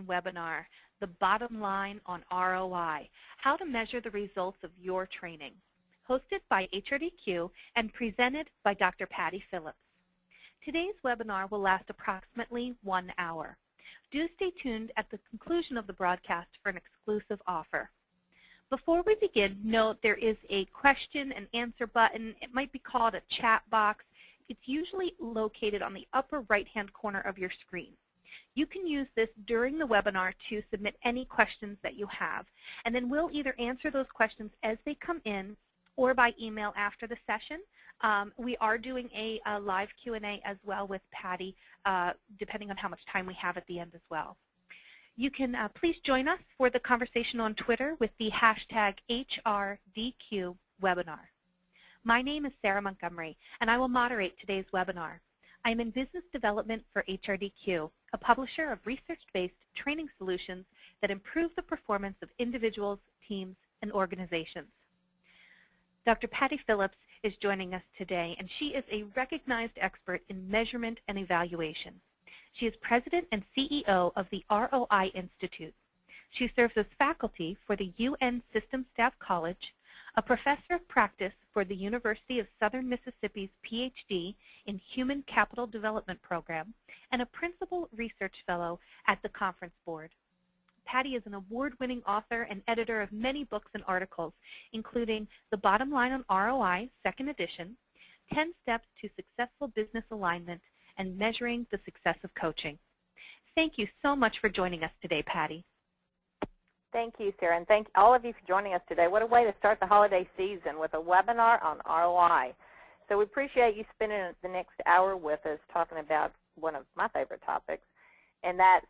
webinar, The Bottom Line on ROI, How to Measure the Results of Your Training, hosted by HRDQ and presented by Dr. Patty Phillips. Today's webinar will last approximately 1 hour. Do stay tuned at the conclusion of the broadcast for an exclusive offer. Before we begin, note there is a question and answer button. It might be called a chat box. It's usually located on the upper right-hand corner of your screen. You can use this during the webinar to submit any questions that you have, and then we'll either answer those questions as they come in or by email after the session. We are doing a live Q&A as well with Patty, depending on how much time we have at the end as well. You can please join us for the conversation on Twitter with the hashtag HRDQ webinar. My name is Sarah Montgomery, and I will moderate today's webinar. I am in business development for HRDQ, a publisher of research-based training solutions that improve the performance of individuals, teams, and organizations. Dr. Patty Phillips is joining us today, and she is a recognized expert in measurement and evaluation. She is president and CEO of the ROI Institute. She serves as faculty for the UN System Staff College, a professor of practice for the University of Southern Mississippi's PhD in Human Capital Development Program, and a principal research fellow at the Conference Board. Patty is an award-winning author and editor of many books and articles, including The Bottom Line on ROI, 2nd edition, 10 Steps to Successful Business Alignment, and Measuring the Success of Coaching. Thank you so much for joining us today, Patty. Thank you, Sarah, and thank all of you for joining us today. What a way to start the holiday season with a webinar on ROI. So we appreciate you spending the next hour with us talking about one of my favorite topics, and that's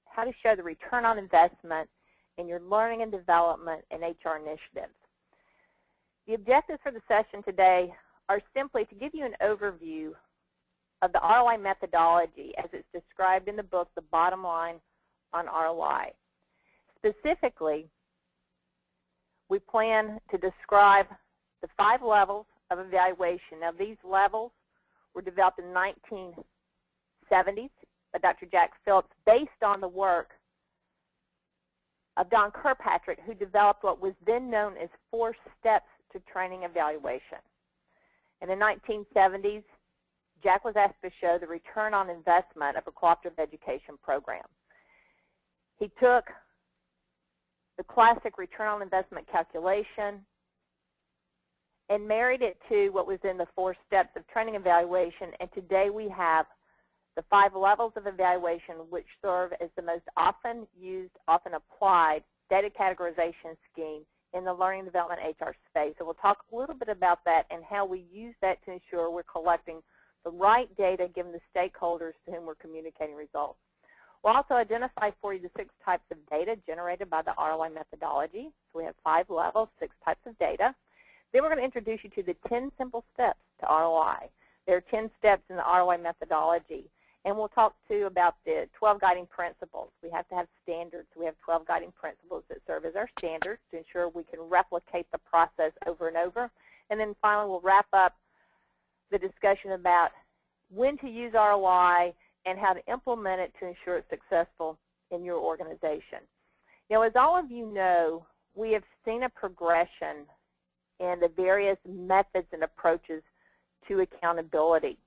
how to show the return on investment in your learning and development and HR initiatives. The objectives for the session today are simply to give you an overview of the ROI methodology as it's described in the book, The Bottom Line on ROI. Specifically, we plan to describe the 5 levels of evaluation. Now, these levels were developed in the 1970s by Dr. Jack Phillips based on the work of Don Kirkpatrick, who developed what was then known as 4 steps to training evaluation. In the 1970s, Jack was asked to show the return on investment of a cooperative education program. He took the classic return on investment calculation and married it to what was in the 4 steps of training evaluation, and today we have the 5 levels of evaluation, which serve as the most often used, often applied data categorization scheme in the learning and development HR space. So we'll talk a little bit about that and how we use that to ensure we're collecting the right data given the stakeholders to whom we're communicating results. We'll also identify for you the 6 types of data generated by the ROI methodology. So we have 5 levels, 6 types of data. Then we're going to introduce you to the 10 simple steps to ROI. There are 10 steps in the ROI methodology. And we'll talk, too, about the 12 guiding principles. We have to have standards. We have 12 guiding principles that serve as our standards to ensure we can replicate the process over and over. And then finally, we'll wrap up the discussion about when to use ROI and how to implement it to ensure it's successful in your organization. Now, as all of you know, we have seen a progression in the various methods and approaches to accountability.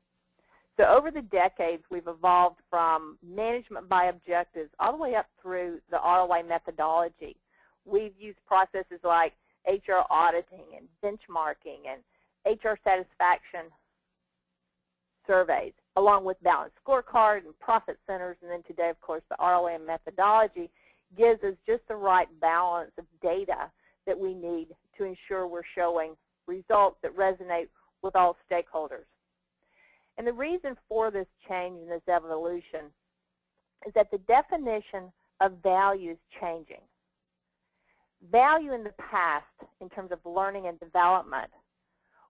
So over the decades, we've evolved from management by objectives all the way up through the ROI methodology. We've used processes like HR auditing and benchmarking and HR satisfaction surveys, along with balanced scorecard and profit centers, and then today, of course, the ROI methodology gives us just the right balance of data that we need to ensure we're showing results that resonate with all stakeholders. And the reason for this change and this evolution is that the definition of value is changing. Value in the past, in terms of learning and development,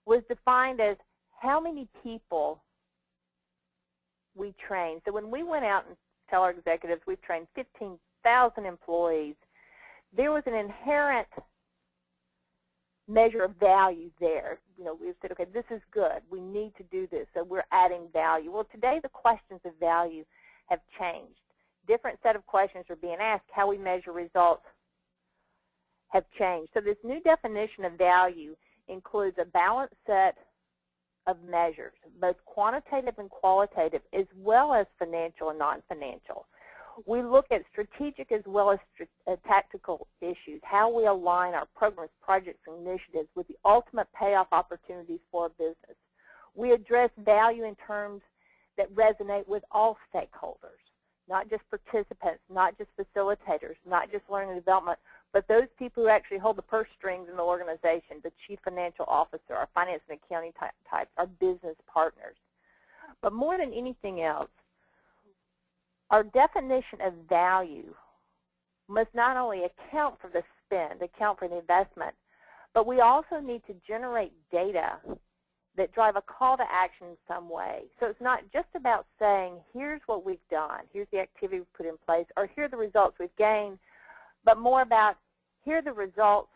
was defined as how many people we train. So when we went out and tell our executives we've trained 15,000 employees, there was an inherent measure of value there. You know, we said, okay, this is good. We need to do this, so we're adding value. Well, today the questions of value have changed. different set of questions are being asked, how we measure results have changed. So this new definition of value includes a balanced set of measures, both quantitative and qualitative, as well as financial and non-financial. We look at strategic as well as tactical issues, how we align our programs, projects, and initiatives with the ultimate payoff opportunities for our business. We address value in terms that resonate with all stakeholders, not just participants, not just facilitators, not just learning and development, but those people who actually hold the purse strings in the organization, the chief financial officer, our finance and accounting types, our business partners. But more than anything else, our definition of value must not only account for the spend, account for the investment, but we also need to generate data that drive a call to action in some way. So it's not just about saying, here's what we've done, here's the activity we've put in place, or here are the results we've gained, but more about, here are the results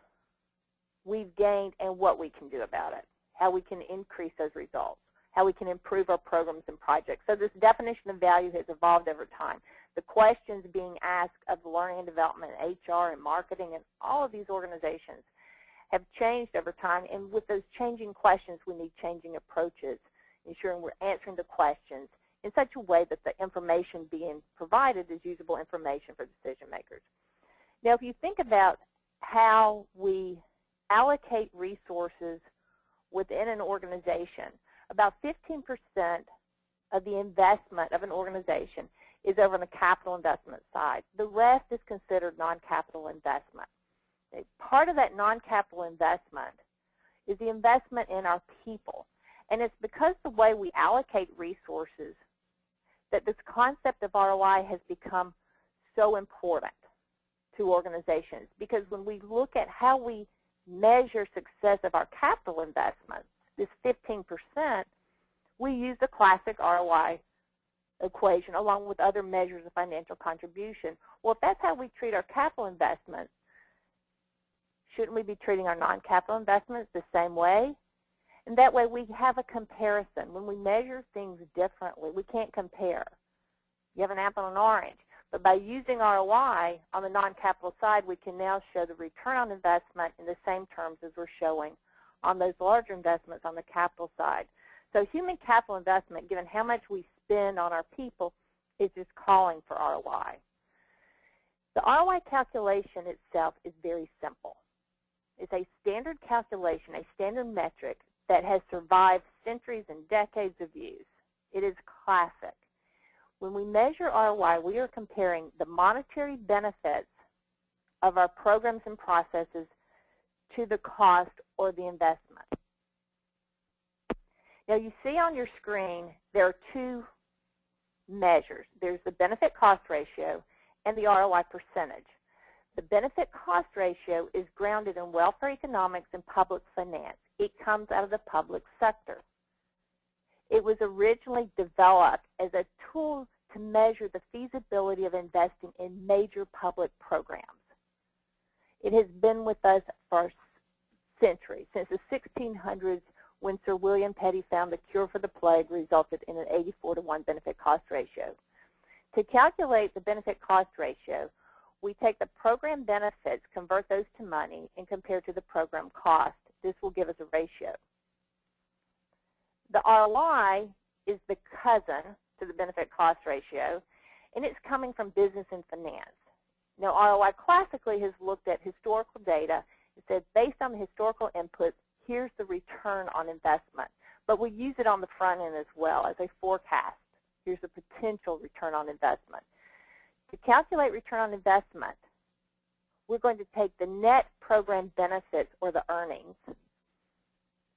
we've gained and what we can do about it, how we can increase those results, how we can improve our programs and projects. So this definition of value has evolved over time. The questions being asked of learning and development, HR and marketing, and all of these organizations have changed over time, and with those changing questions, we need changing approaches, ensuring we're answering the questions in such a way that the information being provided is usable information for decision makers. Now, if you think about how we allocate resources within an organization, about 15% of the investment of an organization is over on the capital investment side. The rest is considered non-capital investment. Part of that non-capital investment is the investment in our people. And it's because the way we allocate resources that this concept of ROI has become so important to organizations. Because when we look at how we measure success of our capital investments, this 15%, we use the classic ROI equation along with other measures of financial contribution. Well, if that's how we treat our capital investments, shouldn't we be treating our non-capital investments the same way? And that way we have a comparison. When we measure things differently, we can't compare. You have an apple and an orange. But by using ROI on the non-capital side, we can now show the return on investment in the same terms as we're showing on those larger investments on the capital side. So human capital investment, given how much we spend on our people, is just calling for ROI. The ROI calculation itself is very simple. It's a standard calculation, a standard metric that has survived centuries and decades of use. It is classic. When we measure ROI, we are comparing the monetary benefits of our programs and processes to the cost or the investment. Now you see on your screen there are two measures. There's the benefit cost ratio and the ROI percentage. The benefit cost ratio is grounded in welfare economics and public finance. It comes out of the public sector. It was originally developed as a tool to measure the feasibility of investing in major public programs. It has been with us for centuries. Since the 1600s, when Sir William Petty found the cure for the plague resulted in an 84-to-1 benefit cost ratio. To calculate the benefit cost ratio, we take the program benefits, convert those to money, and compare to the program cost. This will give us a ratio. The ROI is the cousin to the benefit cost ratio, and it's coming from business and finance. Now, ROI classically has looked at historical data. It said, based on the historical inputs, here's the return on investment. But we use it on the front end as well as a forecast. Here's the potential return on investment. To calculate return on investment, we're going to take the net program benefits or the earnings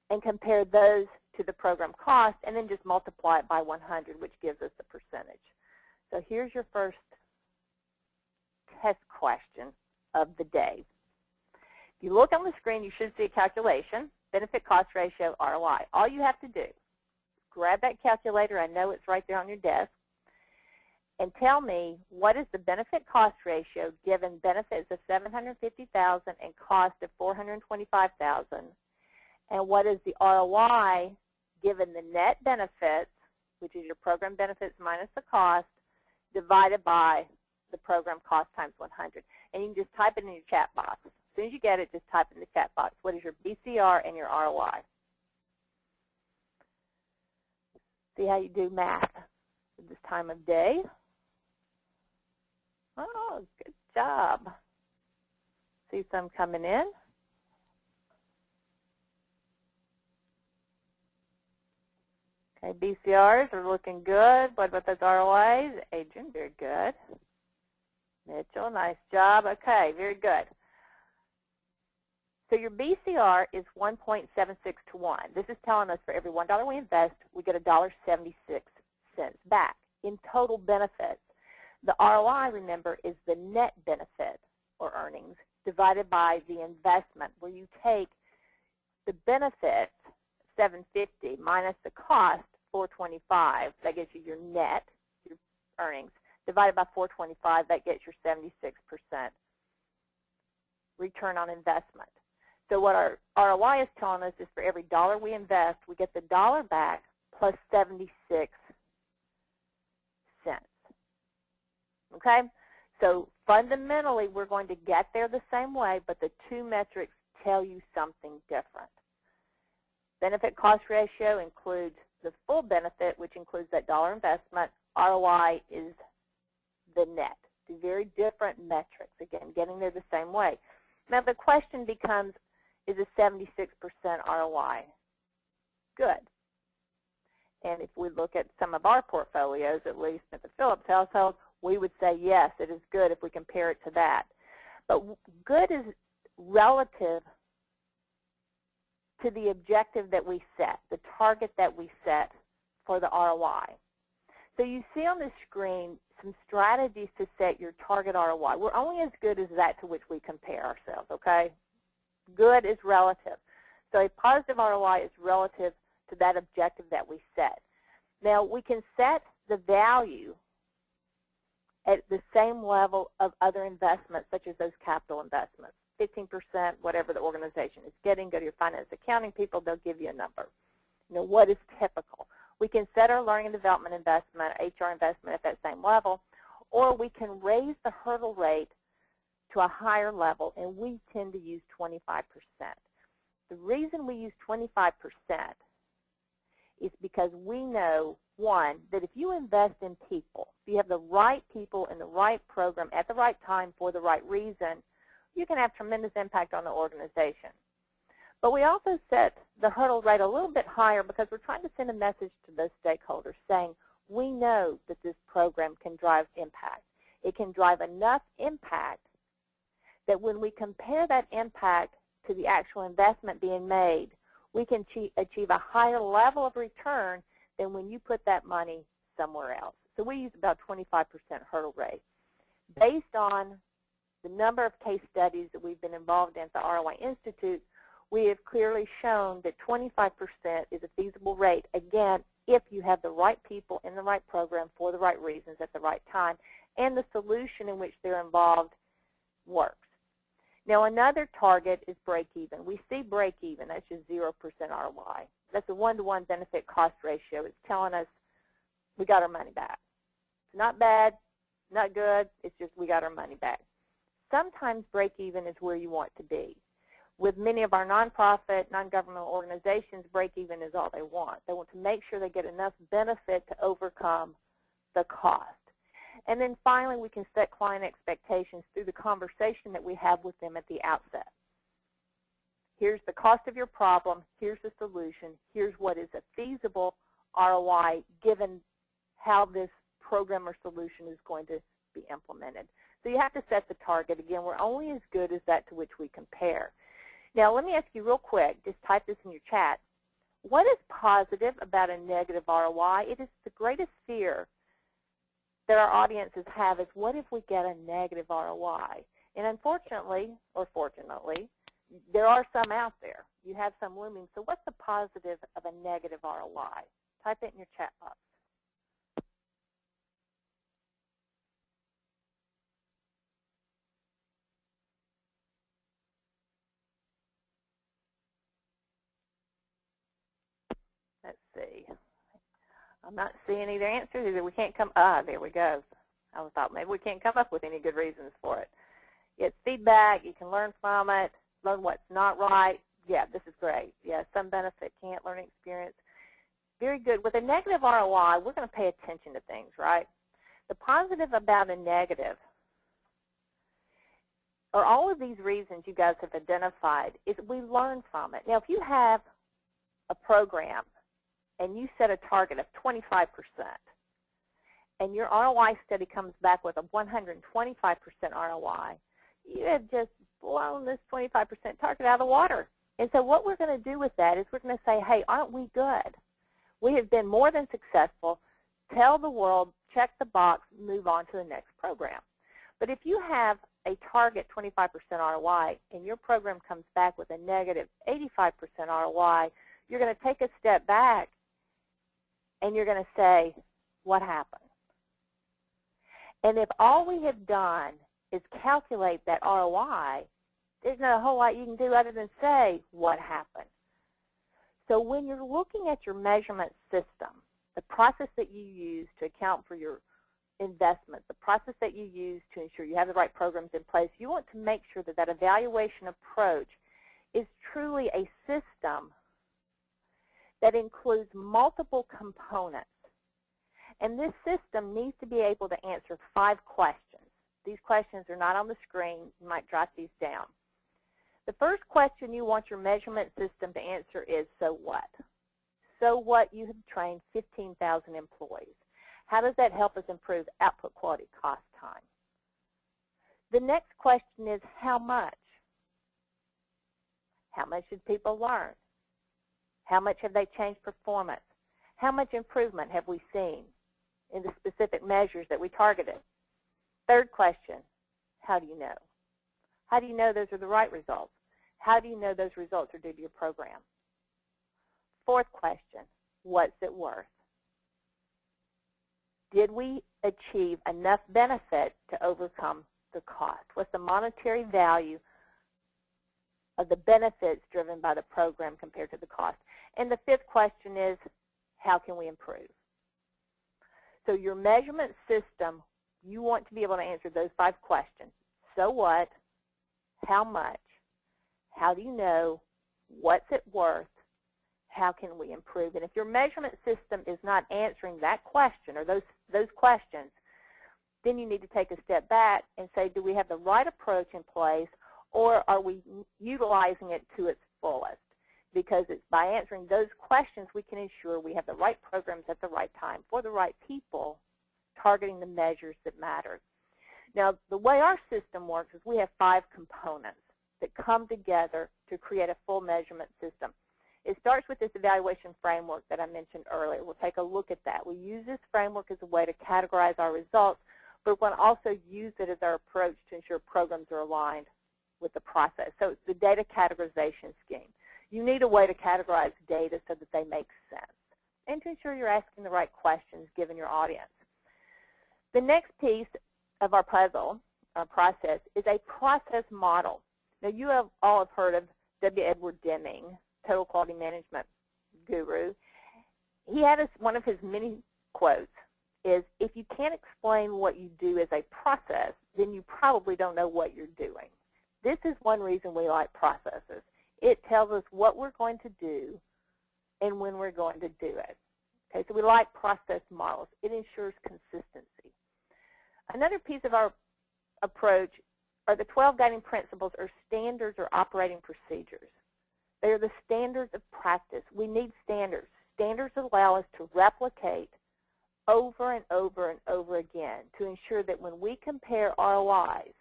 and compare those to the program cost and then just multiply it by 100, which gives us the percentage. So here's your first test question of the day. If you look on the screen, you should see a calculation, benefit cost ratio, ROI. All you have to do is grab that calculator. I know it's right there on your desk. And tell me, what is the benefit cost ratio given benefits of $750,000 and cost of $425,000? And what is the ROI given the net benefits, which is your program benefits minus the cost, divided by the program cost times 100. And you can just type it in your chat box. As soon as you get it, just type in the chat box. What is your BCR and your ROI? See how you do math at this time of day. Oh, good job. See some coming in. Okay, BCRs are looking good. What about those ROIs? Adrian, very good. Mitchell, nice job. Okay, very good. So your BCR is 1.76 to 1. This is telling us for every $1 we invest, we get $1.76 back in total benefits. The ROI, remember, is the net benefit or earnings divided by the investment, where you take the benefit, 750, minus the cost, 425. That gives you your net, your earnings. Divided by 425, that gets your 76% return on investment. So what our ROI is telling us is for every dollar we invest, we get the dollar back plus 76 cents. Okay? So fundamentally, we're going to get there the same way, but the two metrics tell you something different. Benefit cost ratio includes the full benefit, which includes that dollar investment. ROI is the net. Two very different metrics. Again, getting there the same way. Now the question becomes, is a 76% ROI good? And if we look at some of our portfolios, at least at the Phillips household, we would say yes, it is good if we compare it to that. But good is relative to the objective that we set, the target that we set for the ROI. So you see on the screen some strategies to set your target ROI. We're only as good as that to which we compare ourselves, okay? Good is relative. So a positive ROI is relative to that objective that we set. Now, we can set the value at the same level of other investments, such as those capital investments. 15%, whatever the organization is getting. Go to your finance accounting people, they'll give you a number. You know, what is typical? We can set our learning and development investment, HR investment at that same level, or we can raise the hurdle rate to a higher level, and we tend to use 25%. The reason we use 25% is because we know, one, that if you invest in people, if you have the right people in the right program at the right time for the right reason, you can have tremendous impact on the organization. But we also set the hurdle rate a little bit higher because we're trying to send a message to those stakeholders saying, we know that this program can drive impact. It can drive enough impact that when we compare that impact to the actual investment being made, we can achieve a higher level of return than when you put that money somewhere else. So we use about 25% hurdle rate. Based on the number of case studies that we've been involved in at the ROI Institute, we have clearly shown that 25% is a feasible rate, again, if you have the right people in the right program for the right reasons at the right time, and the solution in which they're involved works. Now, another target is break-even. We see break-even. That's just 0% ROI. That's a one-to-one benefit cost ratio. It's telling us we got our money back. It's not bad, not good. It's just we got our money back. Sometimes break-even is where you want to be. With many of our nonprofit, non-governmental organizations, break-even is all they want. They want to make sure they get enough benefit to overcome the cost. And then finally, we can set client expectations through the conversation that we have with them at the outset. Here's the cost of your problem. Here's the solution. Here's what is a feasible ROI given how this program or solution is going to be implemented. So you have to set the target. Again, we're only as good as that to which we compare. Now, let me ask you real quick. Just type this in your chat. What is positive about a negative ROI? It is the greatest fear that our audiences have is, what if we get a negative ROI? And unfortunately, or fortunately, there are some out there. You have some looming. So what's the positive of a negative ROI? Type it in your chat box. Let's see. I'm not seeing either answers. Either we can't come. There we go. I thought maybe we can't come up with any good reasons for it. It's feedback. You can learn from it, learn what's not right. Yeah, this is great. Yeah, some benefit, can't learning experience. Very good. With a negative ROI, we're going to pay attention to things, right? The positive about a negative are all of these reasons you guys have identified is we learn from it. Now, if you have a program and you set a target of 25%, and your ROI study comes back with a 125% ROI, you have just blown this 25% target out of the water. And so what we're going to do with that is we're going to say, hey, aren't we good? We have been more than successful. Tell the world, check the box, move on to the next program. But if you have a target 25% ROI and your program comes back with a negative 85% ROI, you're going to take a step back and you're going to say, what happened? And if all we have done is calculate that ROI, there's not a whole lot you can do other than say, what happened? So when you're looking at your measurement system, the process that you use to account for your investment, the process that you use to ensure you have the right programs in place, you want to make sure that that evaluation approach is truly a system that includes multiple components. And this system needs to be able to answer 5 questions. These questions are not on the screen. You might jot these down. The first question you want your measurement system to answer is, so what? So what? You have trained 15,000 employees. How does that help us improve output, quality, cost, time? The next question is, how much? How much did people learn? How much have they changed performance? How much improvement have we seen in the specific measures that we targeted? Third question, how do you know? How do you know those are the right results? How do you know those results are due to your program? Fourth question, what's it worth? Did we achieve enough benefit to overcome the cost? What's the monetary value of the benefits driven by the program compared to the cost? And the fifth question is, how can we improve? So your measurement system, you want to be able to answer those 5 questions. So what? How much? How do you know? What's it worth? How can we improve? And if your measurement system is not answering that question or those questions, then you need to take a step back and say, do we have the right approach in place, or are we utilizing it to its fullest? Because it's by answering those questions we can ensure we have the right programs at the right time for the right people, targeting the measures that matter. Now, the way our system works is we have 5 components that come together to create a full measurement system. It starts with this evaluation framework that I mentioned earlier. We'll take a look at that. We use this framework as a way to categorize our results, but we're going to also use it as our approach to ensure programs are aligned with the process. So it's the data categorization scheme. You need a way to categorize data so that they make sense and to ensure you're asking the right questions given your audience. The next piece of our puzzle, our process, is a process model. Now, you all have heard of W. Edward Deming, total quality management guru. He had one of his many quotes is, if you can't explain what you do as a process, then you probably don't know what you're doing. This is one reason we like processes. It tells us what we're going to do and when we're going to do it. Okay, so we like process models. It ensures consistency. Another piece of our approach are the 12 guiding principles or standards or operating procedures. They are the standards of practice. We need standards. Standards allow us to replicate over and over and over again to ensure that when we compare ROIs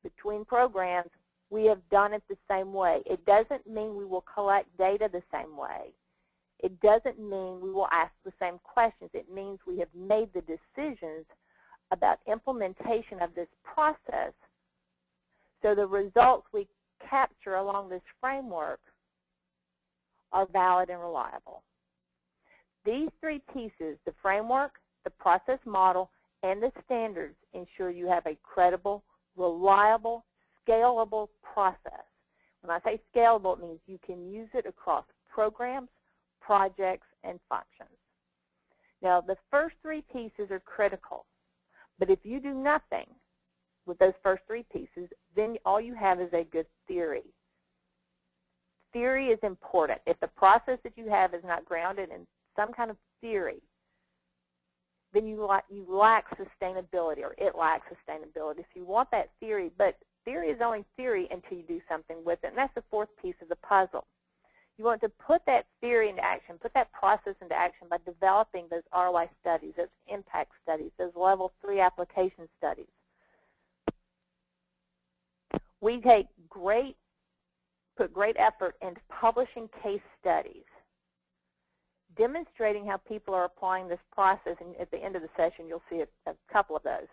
between programs, we have done it the same way. It doesn't mean we will collect data the same way. It doesn't mean we will ask the same questions. It means we have made the decisions about implementation of this process so the results we capture along this framework are valid and reliable. These 3 pieces, the framework, the process model, and the standards, ensure you have a credible, reliable, scalable process. When I say scalable, it means you can use it across programs, projects, and functions. Now, the first 3 pieces are critical, But if you do nothing with those first three pieces, then all you have is a good theory. Theory is important. If the process that you have is not grounded in some kind of theory, then you lack sustainability, or it lacks sustainability. So you want that theory, but theory is only theory until you do something with it, and that's the fourth piece of the puzzle. You want to put that theory into action, put that process into action by developing those ROI studies, those impact studies, those level 3 application studies. We put great effort into publishing case studies, demonstrating how people are applying this process, and at the end of the session you'll see a couple of those.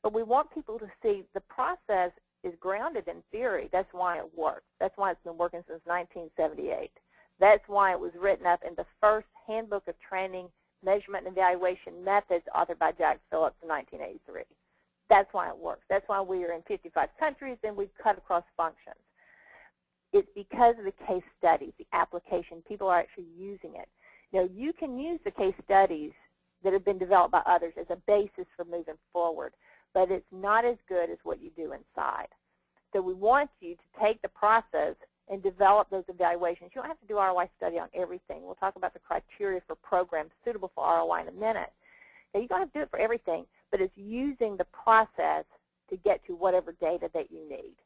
But we want people to see the process is grounded in theory. That's why it works. That's why it's been working since 1978. That's why it was written up in the first Handbook of Training, Measurement, and Evaluation Methods authored by Jack Phillips in 1983. That's why it works. That's why we are in 55 countries and we've cut across functions. It's because of the case studies, the application. People are actually using it. Now, you can use the case studies that have been developed by others as a basis for moving forward, but it's not as good as what you do inside. So we want you to take the process and develop those evaluations. You don't have to do an ROI study on everything. We'll talk about the criteria for programs suitable for ROI in a minute. Now, you don't have to do it for everything, but it's using the process to get to whatever data that you need.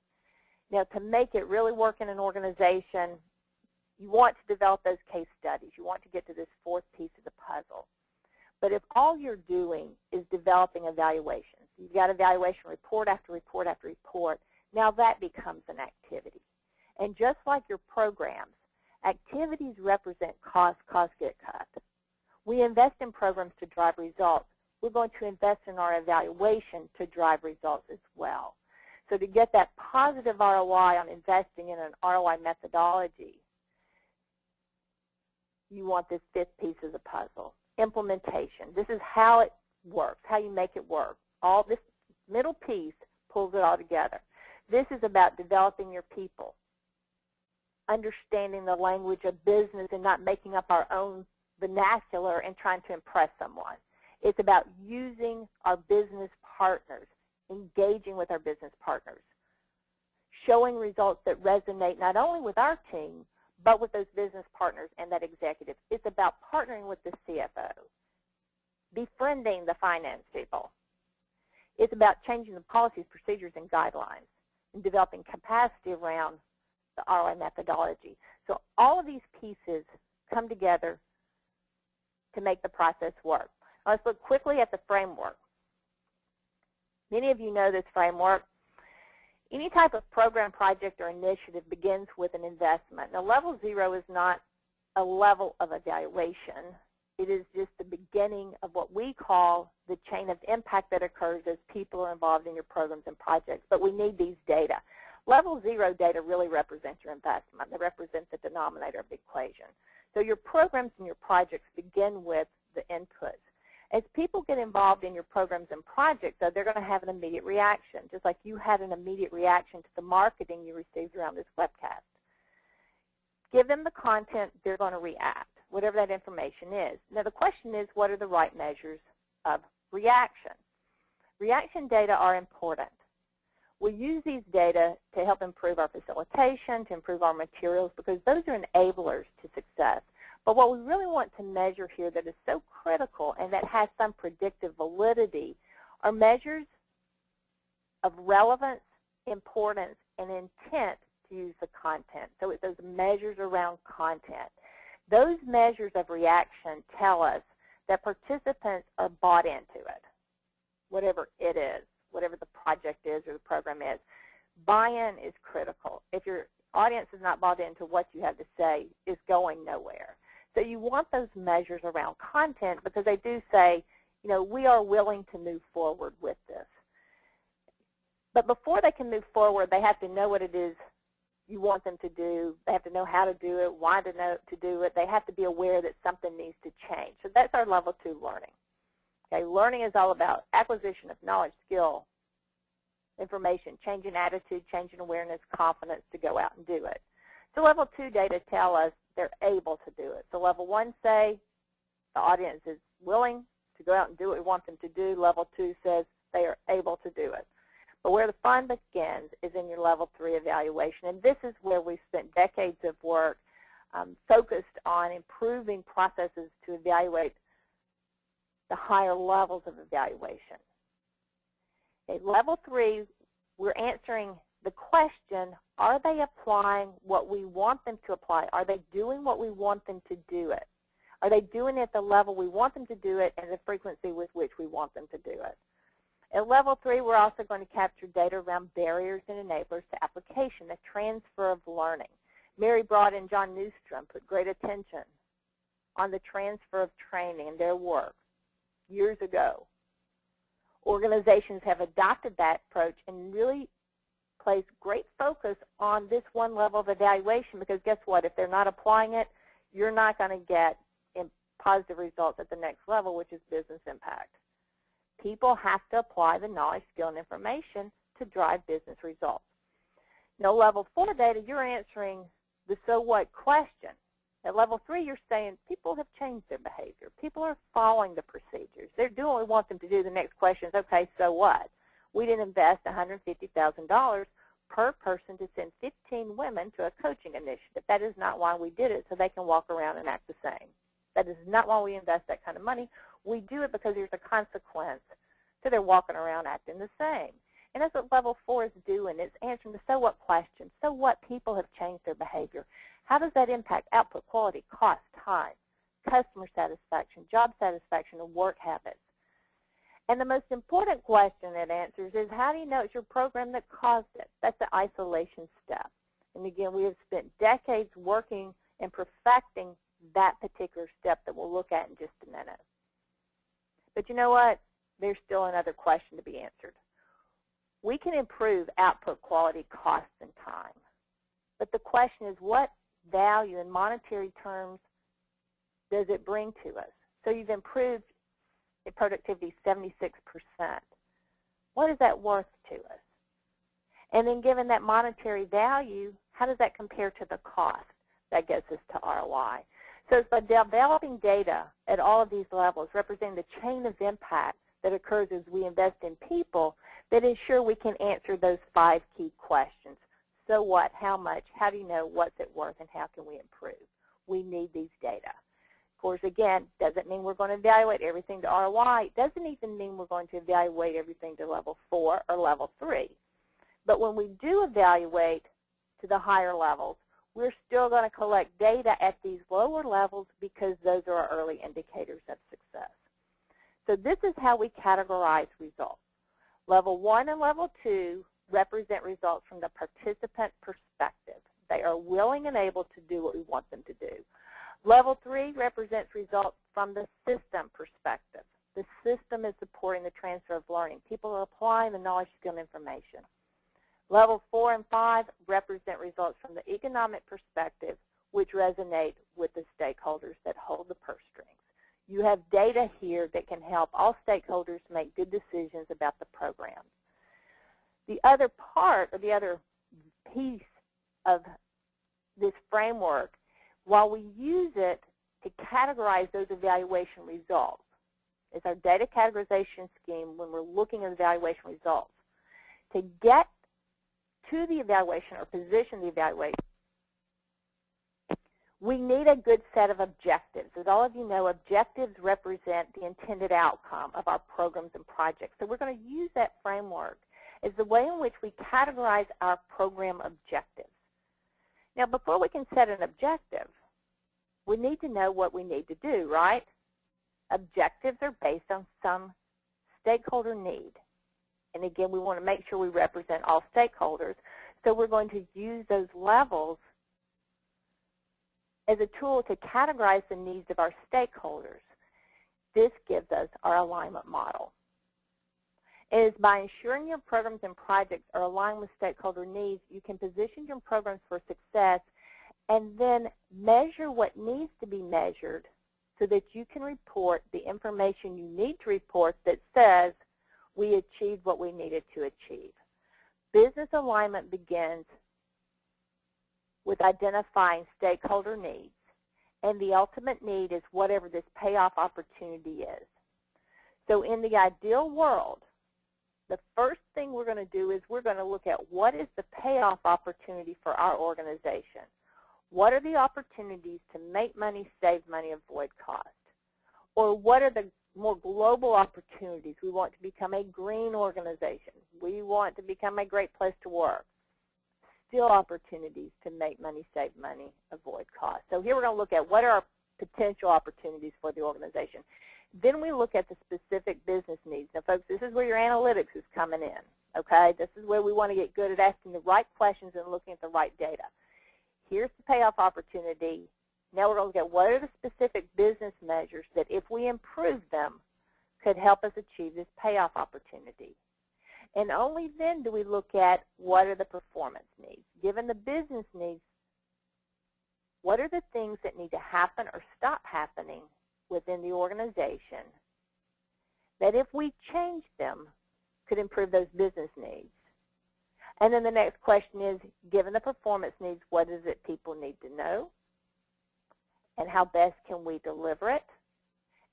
Now, to make it really work in an organization, you want to develop those case studies. You want to get to this fourth piece of the puzzle. But if all you're doing is developing evaluations, you've got evaluation report after report after report, now that becomes an activity. And just like your programs, activities represent cost, costs get cut. We invest in programs to drive results. We're going to invest in our evaluation to drive results as well. So to get that positive ROI on investing in an ROI methodology, you want this fifth piece of the puzzle, implementation. This is how it works, how you make it work. All this middle piece pulls it all together. This is about developing your people, understanding the language of business and not making up our own vernacular and trying to impress someone. It's about using our business partners, engaging with our business partners, showing results that resonate not only with our team, but with those business partners and that executive. It's about partnering with the CFO, befriending the finance people. It's about changing the policies, procedures, and guidelines, and developing capacity around the ROI methodology. So all of these pieces come together to make the process work. Now let's look quickly at the framework. Many of you know this framework. Any type of program, project, or initiative begins with an investment. Now, level 0 is not a level of evaluation. It is just the beginning of what we call the chain of impact that occurs as people are involved in your programs and projects. But we need these data. Level 0 data really represents your investment. They represent the denominator of the equation. So your programs and your projects begin with the inputs. As people get involved in your programs and projects, though, they're going to have an immediate reaction, just like you had an immediate reaction to the marketing you received around this webcast. Give them the content, they're going to react, whatever that information is. Now, the question is, what are the right measures of reaction? Reaction data are important. We use these data to help improve our facilitation, to improve our materials, because those are enablers to success. But what we really want to measure here that is so critical and that has some predictive validity are measures of relevance, importance, and intent to use the content. So it's those measures around content. Those measures of reaction tell us that participants are bought into it, whatever it is, whatever the project is or the program is. Buy-in is critical. If your audience is not bought into what you have to say, it's going nowhere. So you want those measures around content because they do say, you know, we are willing to move forward with this. But before they can move forward, they have to know what it is you want them to do. They have to know how to do it, why to know to do it. They have to be aware that something needs to change. So that's our level 2 learning. Okay, learning is all about acquisition of knowledge, skill, information, changing attitude, changing awareness, confidence to go out and do it. So level 2 data tell us they're able to do it. So level 1 say the audience is willing to go out and do what we want them to do. Level 2 says they are able to do it. But where the fun begins is in your level 3 evaluation, and this is where we've spent decades of work focused on improving processes to evaluate the higher levels of evaluation. Okay, level 3, we're answering the question, are they applying what we want them to apply? Are they doing what we want them to do it? Are they doing it at the level we want them to do it and the frequency with which we want them to do it? At level 3, we're also going to capture data around barriers and enablers to application, the transfer of learning. Mary Broad and John Newstrom put great attention on the transfer of training in their work years ago. Organizations have adopted that approach and really place great focus on this one level of evaluation, because guess what? If they're not applying it, you're not going to get positive results at the next level, which is business impact. People have to apply the knowledge, skill, and information to drive business results. Now, level 4 data, you're answering the so what question. At level 3, you're saying people have changed their behavior. People are following the procedures. They're doing what we want them to do. The next question is, okay, so what? We didn't invest $150,000 per person to send 15 women to a coaching initiative. That is not why we did it, so they can walk around and act the same. That is not why we invest that kind of money. We do it because there's a consequence to their walking around acting the same. And that's what level 4 is doing. It's answering the so what question. So what? People have changed their behavior. How does that impact output, quality, cost, time, customer satisfaction, job satisfaction, and work habits? And the most important question it answers is, how do you know it's your program that caused it? That's the isolation step. And again, we have spent decades working and perfecting that particular step that we'll look at in just a minute. But you know what? There's still another question to be answered. We can improve output, quality, cost, and time. But the question is, what value in monetary terms does it bring to us? So you've improved productivity 76%. What is that worth to us? And then given that monetary value, how does that compare to the cost that gets us to ROI? So it's by developing data at all of these levels, representing the chain of impact that occurs as we invest in people, that ensure we can answer those 5 key questions. So what, how much, how do you know, what's it worth, and how can we improve? We need these data. Of course, again, doesn't mean we're going to evaluate everything to ROI. It doesn't even mean we're going to evaluate everything to level 4 or level 3. But when we do evaluate to the higher levels, we're still going to collect data at these lower levels because those are our early indicators of success. So this is how we categorize results. Level 1 and level 2 represent results from the participant perspective. They are willing and able to do what we want them to do. Level 3 represents results from the system perspective. The system is supporting the transfer of learning. People are applying the knowledge, skill, and information. Level 4 and 5 represent results from the economic perspective, which resonate with the stakeholders that hold the purse strings. You have data here that can help all stakeholders make good decisions about the program. The other part, or the other piece of this framework, while we use it to categorize those evaluation results, is our data categorization scheme when we're looking at evaluation results. To get to the evaluation or position the evaluation, we need a good set of objectives. As all of you know, objectives represent the intended outcome of our programs and projects. So we're going to use that framework as the way in which we categorize our program objectives. Now, before we can set an objective, we need to know what we need to do, right? Objectives are based on some stakeholder need. And again, we want to make sure we represent all stakeholders. So we're going to use those levels as a tool to categorize the needs of our stakeholders. This gives us our alignment model. It is by ensuring your programs and projects are aligned with stakeholder needs, you can position your programs for success and then measure what needs to be measured so that you can report the information you need to report that says we achieved what we needed to achieve. Business alignment begins with identifying stakeholder needs, and the ultimate need is whatever this payoff opportunity is. So in the ideal world, the first thing we're going to do is we're going to look at what is the payoff opportunity for our organization. What are the opportunities to make money, save money, avoid cost? Or what are the more global opportunities? We want to become a green organization. We want to become a great place to work. Still opportunities to make money, save money, avoid cost. So here we're going to look at what are our potential opportunities for the organization. Then we look at the specific business needs. Now, folks, this is where your analytics is coming in, okay? This is where we want to get good at asking the right questions and looking at the right data. Here's the payoff opportunity. Now we're going to look at what are the specific business measures that, if we improve them, could help us achieve this payoff opportunity. And only then do we look at what are the performance needs. Given the business needs, what are the things that need to happen or stop happening within the organization that, if we change them, could improve those business needs? And then the next question is, given the performance needs, what is it people need to know? And how best can we deliver it?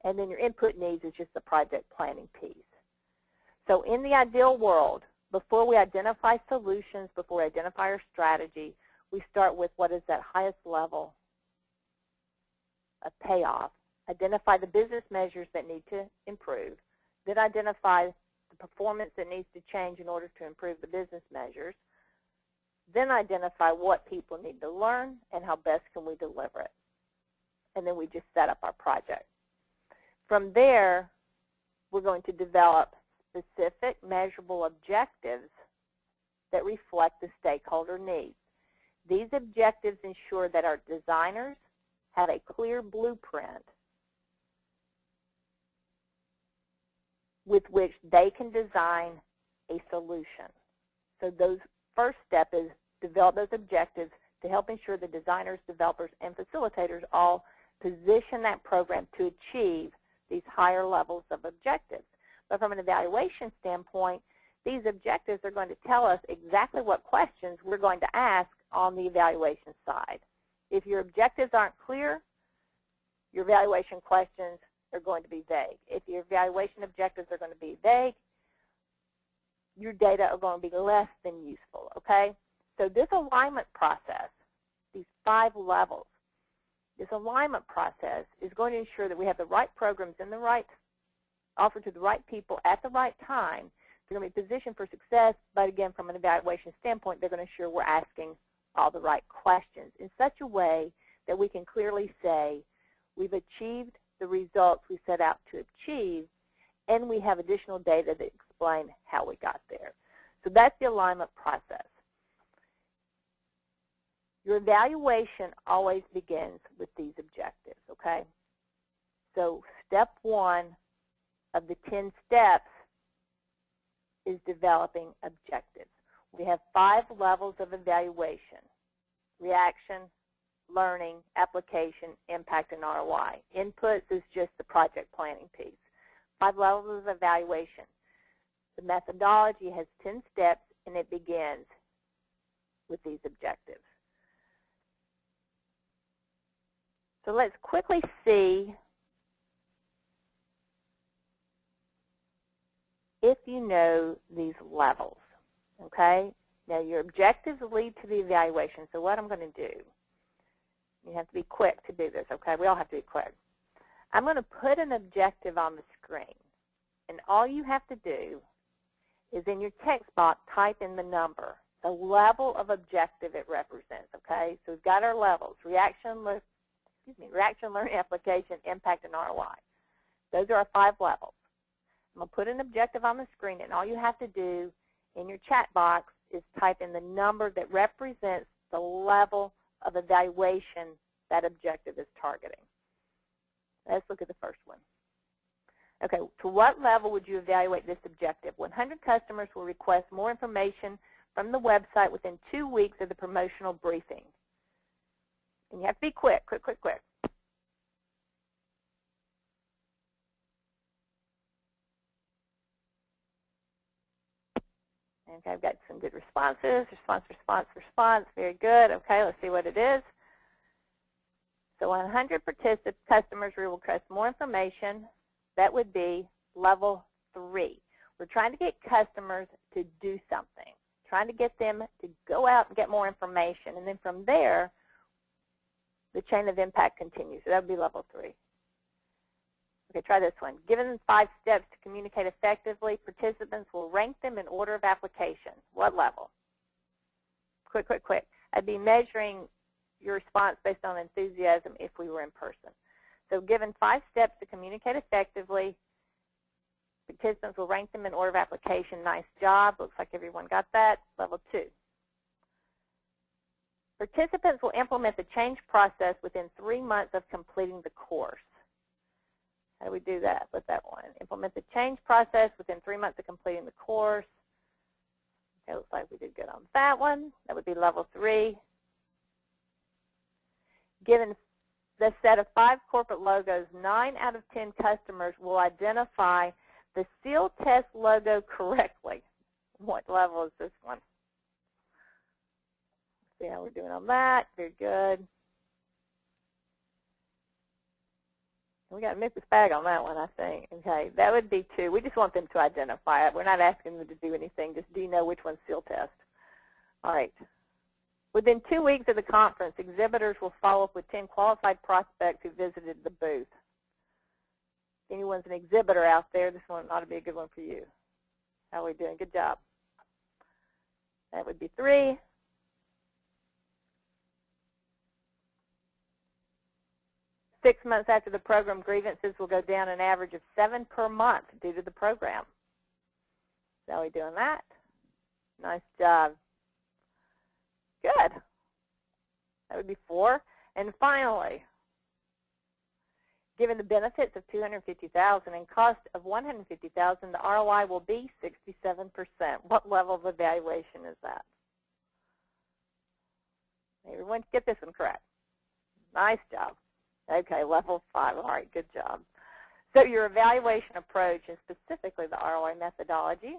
And then your input needs is just the project planning piece. So in the ideal world, before we identify solutions, before we identify our strategy, we start with what is that highest level of payoff. Identify the business measures that need to improve. Then identify the performance that needs to change in order to improve the business measures. Then identify what people need to learn and how best can we deliver it. And then we just set up our project. From there, we're going to develop specific measurable objectives that reflect the stakeholder needs. These objectives ensure that our designers have a clear blueprint with which they can design a solution. So those first step is develop those objectives to help ensure the designers, developers, and facilitators all position that program to achieve these higher levels of objectives. But from an evaluation standpoint, these objectives are going to tell us exactly what questions we're going to ask on the evaluation side. If your objectives aren't clear, your evaluation questions are going to be vague. If your evaluation objectives are going to be vague, your data are going to be less than useful, okay? So this alignment process, these 5 levels, this alignment process is going to ensure that we have the right programs in the right, offered to the right people at the right time. They're going to be positioned for success, but again, from an evaluation standpoint, they're going to ensure we're asking all the right questions in such a way that we can clearly say we've achieved the results we set out to achieve, and we have additional data that explain how we got there. So that's the alignment process. Your evaluation always begins with these objectives, okay? So step 1 of the 10 steps is developing objectives. We have 5 levels of evaluation: reaction, learning, application, impact, and ROI. Inputs is just the project planning piece. 5 levels of evaluation. The methodology has 10 steps, and it begins with these objectives. So let's quickly see if you know these levels, okay? Now, your objectives lead to the evaluation. So what I'm going to do, you have to be quick to do this, okay? We all have to be quick. I'm going to put an objective on the screen, and all you have to do is in your text box type in the number, the level of objective it represents, okay? So we've got our levels: reaction, learning, application, impact, and ROI. Those are our 5 levels. I'm going to put an objective on the screen, and all you have to do in your chat box is type in the number that represents the level of evaluation that objective is targeting. Let's look at the first one. Okay, to what level would you evaluate this objective? 100 customers will request more information from the website within 2 weeks of the promotional briefing. And you have to be quick, quick, quick, quick. Okay, I've got some good responses. Response, response, response. Very good. Okay, let's see what it is. So 100 customers will request more information. That would be level 3. We're trying to get customers to do something, trying to get them to go out and get more information. And then from there, the chain of impact continues. So that would be level 3. Okay, try this one. Given 5 steps to communicate effectively, participants will rank them in order of application. What level? Quick, quick, quick. I'd be measuring your response based on enthusiasm if we were in person. So given 5 steps to communicate effectively, participants will rank them in order of application. Nice job. Looks like everyone got that. Level 2. Participants will implement the change process within 3 months of completing the course. How do we do that with that one? Implement the change process within 3 months of completing the course. Okay, looks like we did good on that one. That would be level 3. Given the set of 5 corporate logos, 9 out of 10 customers will identify the seal test logo correctly. What level is this one? Let's see how we're doing on that. Very good. We got a mixed bag on that one, I think. Okay, that would be 2. We just want them to identify it. We're not asking them to do anything. Just do you know which one's seal test? All right. Within 2 weeks of the conference, exhibitors will follow up with 10 qualified prospects who visited the booth. If anyone's an exhibitor out there, this one ought to be a good one for you. How are we doing? Good job. That would be 3. Six months after the program, grievances will go down an average of 7 per month due to the program. How are we doing that? Nice job. Good. That would be 4. And finally, given the benefits of $250,000 and cost of $150,000, the ROI will be 67%. What level of evaluation is that? Everyone get this one correct. Nice job. Okay, level 5. All right, good job. So your evaluation approach, and specifically the ROI methodology,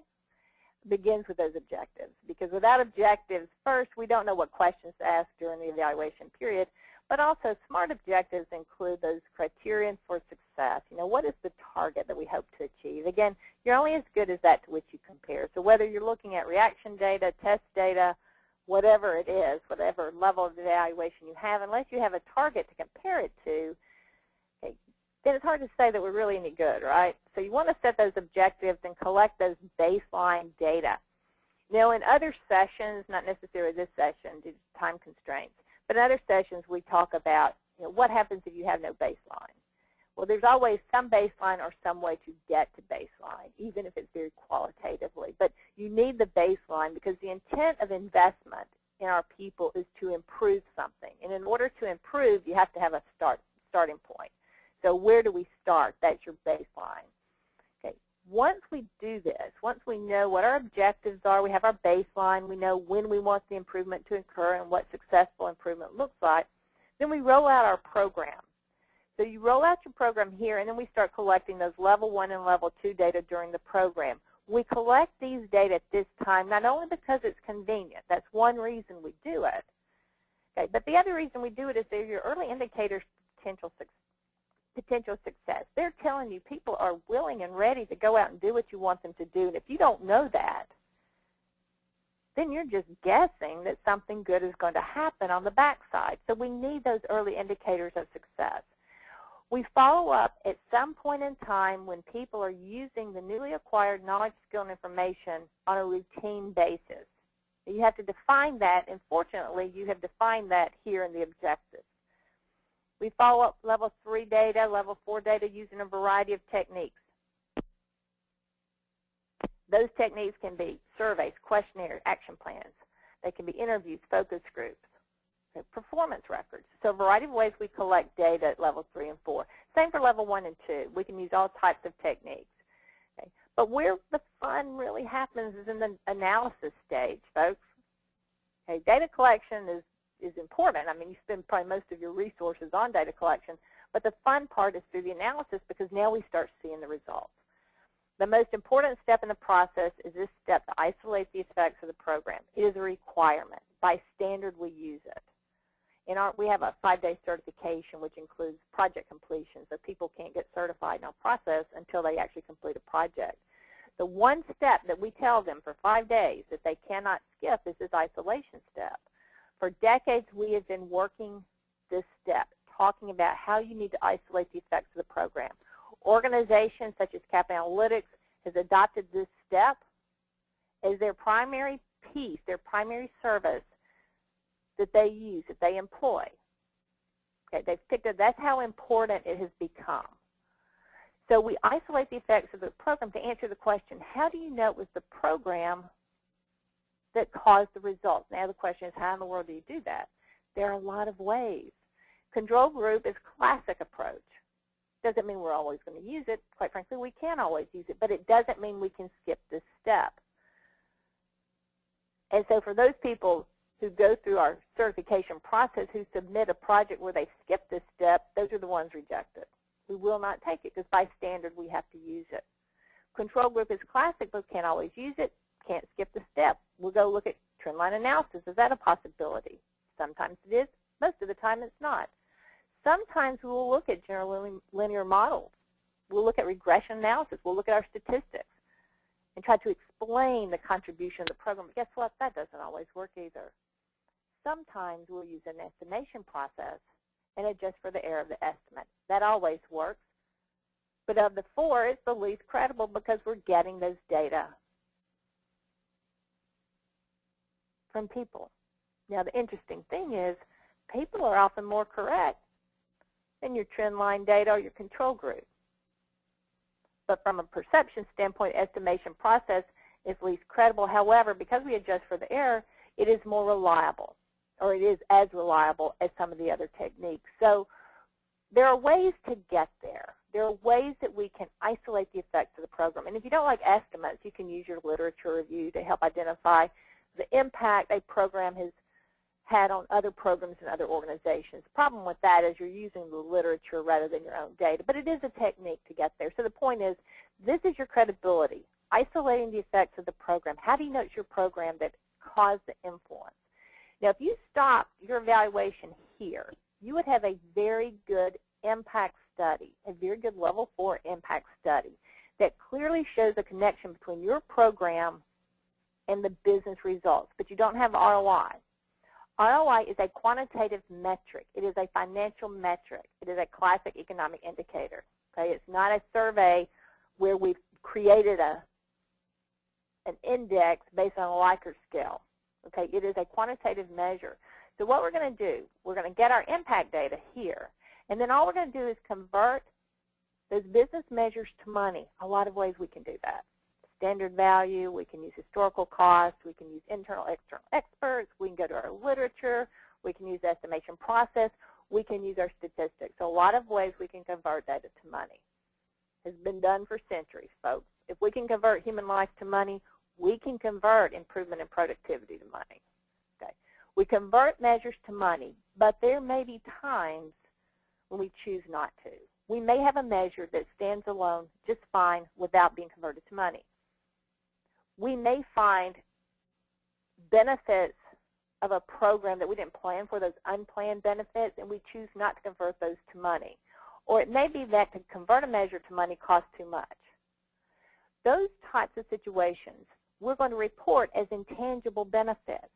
begins with those objectives. Because without objectives, first, we don't know what questions to ask during the evaluation period, but also smart objectives include those criterion for success. You know, what is the target that we hope to achieve? Again, you're only as good as that to which you compare. So whether you're looking at reaction data, test data, whatever it is, whatever level of evaluation you have, unless you have a target to compare it to, okay, then it's hard to say that we're really any good, right? So you want to set those objectives and collect those baseline data. Now, in other sessions, not necessarily this session due to time constraints, but in other sessions we talk about, you know, what happens if you have no baseline. Well, there's always some baseline or some way to get to baseline, even if it's very qualitatively. But you need the baseline because the intent of investment in our people is to improve something. And in order to improve, you have to have a starting point. So where do we start? That's your baseline. Okay. Once we do this, once we know what our objectives are, we have our baseline, we know when we want the improvement to occur and what successful improvement looks like, then we roll out our program. So you roll out your program here, and then we start collecting those level 1 and level 2 data during the program. We collect these data at this time not only because it's convenient. That's one reason we do it. Okay, but the other reason we do it is they're your early indicators for potential success. They're telling you people are willing and ready to go out and do what you want them to do. And if you don't know that, then you're just guessing that something good is going to happen on the backside. So we need those early indicators of success. We follow up at some point in time when people are using the newly acquired knowledge, skill, and information on a routine basis. You have to define that, and fortunately, you have defined that here in the objectives. We follow up level 3 data, level 4 data using a variety of techniques. Those techniques can be surveys, questionnaires, action plans. They can be interviews, focus groups, performance records. So a variety of ways we collect data at level 3 and 4. Same for level 1 and 2. We can use all types of techniques. Okay. But where the fun really happens is in the analysis stage, folks. Okay. Data collection is important. I mean, you spend probably most of your resources on data collection, but the fun part is through the analysis because now we start seeing the results. The most important step in the process is this step to isolate the effects of the program. It is a requirement. By standard, we use it. We have a 5-day certification, which includes project completion, so people can't get certified in our process until they actually complete a project. The one step that we tell them for 5 days that they cannot skip is this isolation step. For decades, we have been working this step, talking about how you need to isolate the effects of the program. Organizations such as Cap Analytics has adopted this step as their primary piece, their primary service that they use, that they employ. Okay, they've picked it. That's how important it has become. So we isolate the effects of the program to answer the question, how do you know it was the program that caused the results? Now the question is, how in the world do you do that? There are a lot of ways. Control group is a classic approach. Doesn't mean we're always going to use it. Quite frankly, we can't always use it, but it doesn't mean we can skip this step. And so for those people who go through our certification process who submit a project where they skip this step, those are the ones rejected. We will not take it because by standard we have to use it. Control group is classic, but can't always use it, can't skip the step. We'll go look at trendline analysis. Is that a possibility? Sometimes it is. Most of the time it's not. Sometimes we will look at general linear models. We'll look at regression analysis. We'll look at our statistics and try to explain the contribution of the program. But guess what? That doesn't always work either. Sometimes we'll use an estimation process and adjust for the error of the estimate. That always works. But of the four, it's the least credible because we're getting those data from people. Now, the interesting thing is people are often more correct than your trend line data or your control group. But from a perception standpoint, estimation process is least credible. However, because we adjust for the error, it is more reliable, or it is as reliable as some of the other techniques. So there are ways to get there. There are ways that we can isolate the effects of the program. And if you don't like estimates, you can use your literature review to help identify the impact a program has had on other programs and other organizations. The problem with that is you're using the literature rather than your own data, but it is a technique to get there. So the point is, this is your credibility, isolating the effects of the program. How do you know it's your program that caused the influence? Now, if you stop your evaluation here, you would have a very good impact study, a very good level 4 impact study that clearly shows a connection between your program and the business results, but you don't have ROI. ROI is a quantitative metric. It is a financial metric. It is a classic economic indicator. Okay? It's not a survey where we've created an index based on a Likert scale. Okay? It is a quantitative measure. So what we're going to do, we're going to get our impact data here, and then all we're going to do is convert those business measures to money. A lot of ways we can do that. Standard value, we can use historical cost, we can use internal, external experts, we can go to our literature, we can use estimation process, we can use our statistics. So a lot of ways we can convert data to money. It's been done for centuries, folks. If we can convert human life to money, we can convert improvement in productivity to money. Okay. We convert measures to money, but there may be times when we choose not to. We may have a measure that stands alone just fine without being converted to money. We may find benefits of a program that we didn't plan for, those unplanned benefits, and we choose not to convert those to money. Or it may be that to convert a measure to money costs too much. Those types of situations we're going to report as intangible benefits.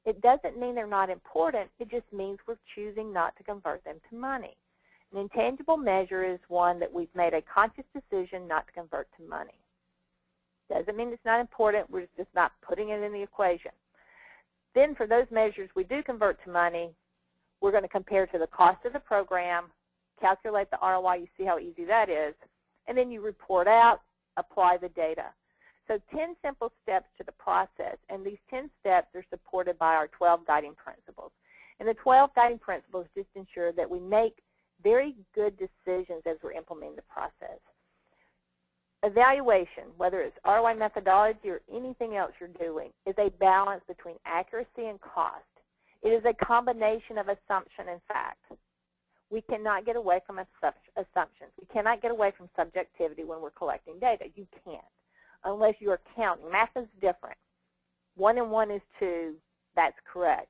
It doesn't mean they're not important. It just means we're choosing not to convert them to money. An intangible measure is one that we've made a conscious decision not to convert to money. Doesn't mean it's not important. We're just not putting it in the equation. Then for those measures we do convert to money, we're going to compare to the cost of the program, calculate the ROI. You see how easy that is. And then you report out, apply the data. So 10 simple steps to the process. And these 10 steps are supported by our 12 guiding principles. And the 12 guiding principles just ensure that we make very good decisions as we're implementing the process. Evaluation, whether it's ROI methodology or anything else you're doing, is a balance between accuracy and cost. It is a combination of assumption and fact. We cannot get away from assumptions. We cannot get away from subjectivity when we're collecting data. You can't, unless you are counting. Math is different. 1 and 1 is 2. That's correct.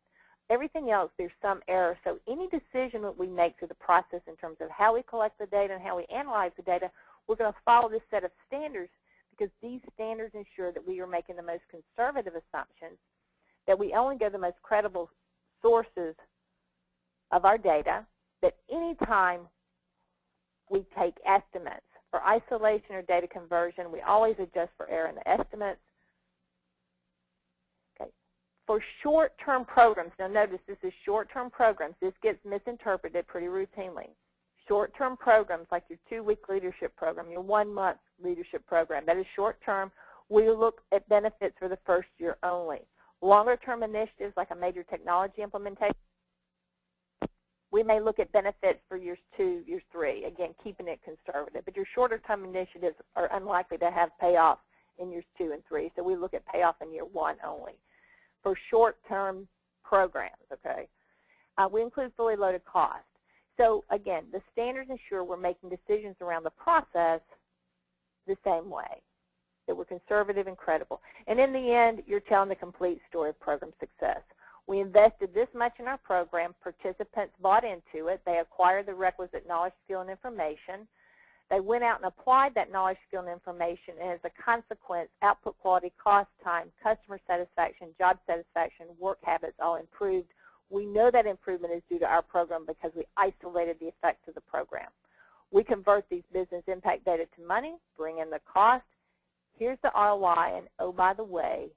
Everything else, there's some error. So any decision that we make through the process in terms of how we collect the data and how we analyze the data, we're going to follow this set of standards because these standards ensure that we are making the most conservative assumptions, that we only go to the most credible sources of our data, that any time we take estimates for isolation or data conversion, we always adjust for error in the estimates. Okay. For short-term programs, now notice this is short-term programs. This gets misinterpreted pretty routinely. Short-term programs like your 2-week leadership program, your 1-month leadership program, that is short-term. We look at benefits for the first year only. Longer-term initiatives like a major technology implementation, we may look at benefits for years 2, years 3, again, keeping it conservative. But your shorter-term initiatives are unlikely to have payoff in years 2 and 3, so we look at payoff in year 1 only. For short-term programs, okay, we include fully loaded costs. So, again, the standards ensure we're making decisions around the process the same way, that we're conservative and credible. And in the end, you're telling the complete story of program success. We invested this much in our program. Participants bought into it. They acquired the requisite knowledge, skill, and information. They went out and applied that knowledge, skill, and information, and as a consequence, output quality, cost, time, customer satisfaction, job satisfaction, work habits all improved. We know that improvement is due to our program because we isolated the effects of the program. We convert these business impact data to money, bring in the cost. Here's the ROI, and oh, by the way,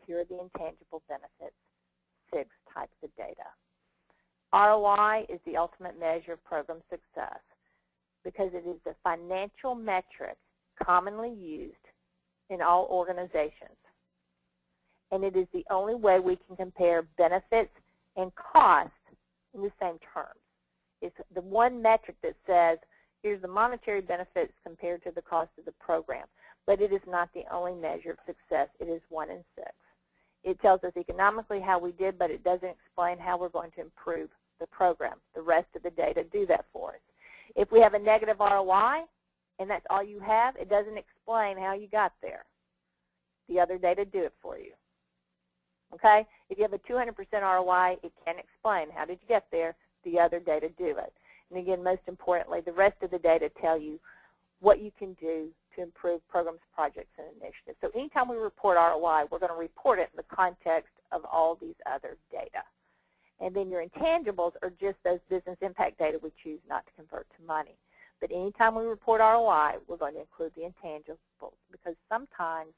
here are the intangible benefits. 6 types of data. ROI is the ultimate measure of program success because it is the financial metric commonly used in all organizations. And it is the only way we can compare benefits and cost in the same terms. It's the one metric that says, here's the monetary benefits compared to the cost of the program. But it is not the only measure of success. It is 1 in 6. It tells us economically how we did, but it doesn't explain how we're going to improve the program. The rest of the data do that for us. If we have a negative ROI, and that's all you have, it doesn't explain how you got there. The other data do it for you. Okay? If you have a 200% ROI, it can explain how did you get there. The other data do it. And again, most importantly, the rest of the data tell you what you can do to improve programs, projects, and initiatives. So anytime we report ROI, we're going to report it in the context of all these other data. And then your intangibles are just those business impact data we choose not to convert to money. But anytime we report ROI, we're going to include the intangibles because sometimes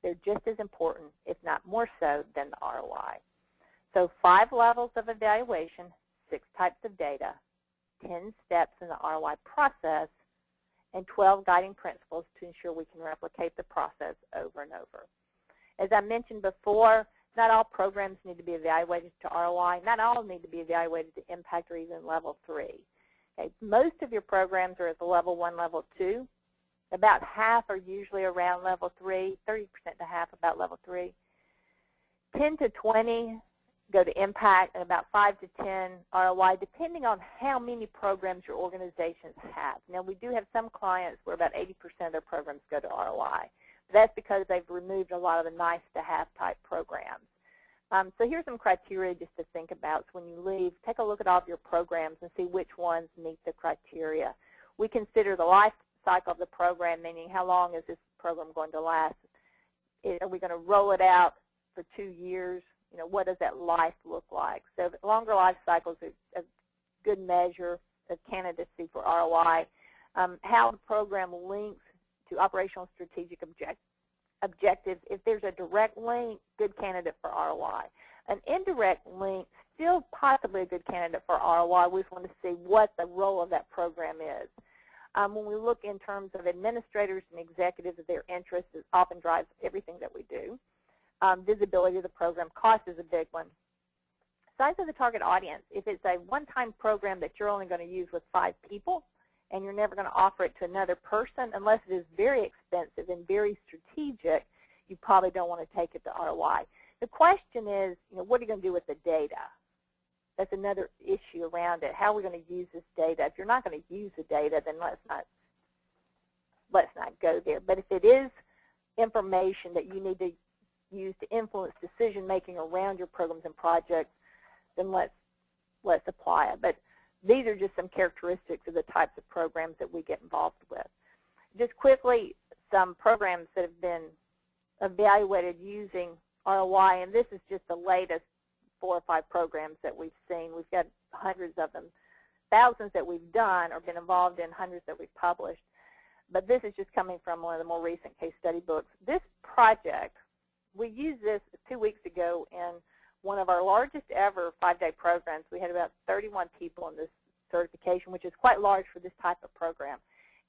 they're just as important, if not more so, than the ROI. So 5 levels of evaluation, 6 types of data, 10 steps in the ROI process, and 12 guiding principles to ensure we can replicate the process over and over. As I mentioned before, not all programs need to be evaluated to ROI. Not all need to be evaluated to impact or even level 3. Okay. Most of your programs are at the level 1, level 2. About half are usually around level 3, 30% to half about level 3. 10 to 20 go to impact, and about 5 to 10 ROI, depending on how many programs your organizations have. Now, we do have some clients where about 80% of their programs go to ROI. But that's because they've removed a lot of the nice-to-have type programs. So here's some criteria just to think about. So when you leave, take a look at all of your programs and see which ones meet the criteria. We consider the life cycle of the program, meaning how long is this program going to last? Are we going to roll it out for 2 years? You know, what does that life look like? So longer life cycles are a good measure of candidacy for ROI. How the program links to operational strategic objectives. If there's a direct link, good candidate for ROI. An indirect link, still possibly a good candidate for ROI. We just want to see what the role of that program is. When we look in terms of administrators and executives, their interest often drives everything that we do. Visibility of the program, cost is a big one. Size of the target audience. If it's a one-time program that you're only going to use with 5 people and you're never going to offer it to another person, unless it is very expensive and very strategic, you probably don't want to take it to ROI. The question is, you know, what are you going to do with the data? That's another issue around it. How are we going to use this data? If you're not going to use the data, then let's not go there. But if it is information that you need to use to influence decision-making around your programs and projects, then let's apply it. But these are just some characteristics of the types of programs that we get involved with. Just quickly, some programs that have been evaluated using ROI, and this is just the latest 4 or 5 programs that we've seen. We've got hundreds of them, thousands that we've done or been involved in, hundreds that we've published. But this is just coming from one of the more recent case study books. This project, we used this 2 weeks ago in one of our largest ever 5-day programs. We had about 31 people in this certification, which is quite large for this type of program.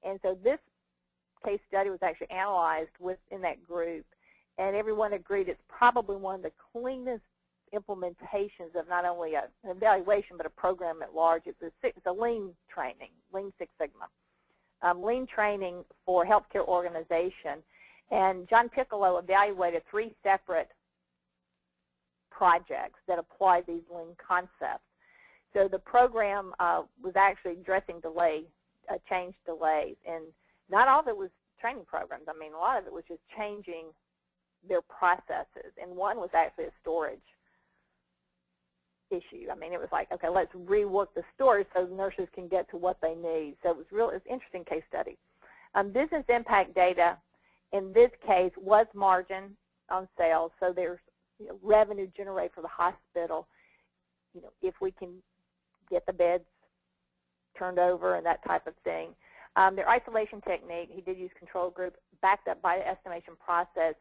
And so this case study was actually analyzed within that group, and everyone agreed it's probably one of the cleanest implementations of not only an evaluation but a program at large. It's a lean training, Lean Six Sigma, lean training for healthcare organization. And John Piccolo evaluated 3 separate projects that apply these lean concepts. So the program was actually addressing change delays, and not all of it was training programs. I mean, a lot of it was just changing their processes, and one was actually a storage issue. I mean, it was like, okay, let's rework the storage so the nurses can get to what they need. So it's an interesting case study. Business impact data in this case was margin on sales, so there's revenue generated for the hospital. If we can get the beds turned over and that type of thing. Their isolation technique, he did use control group, backed up by the estimation process,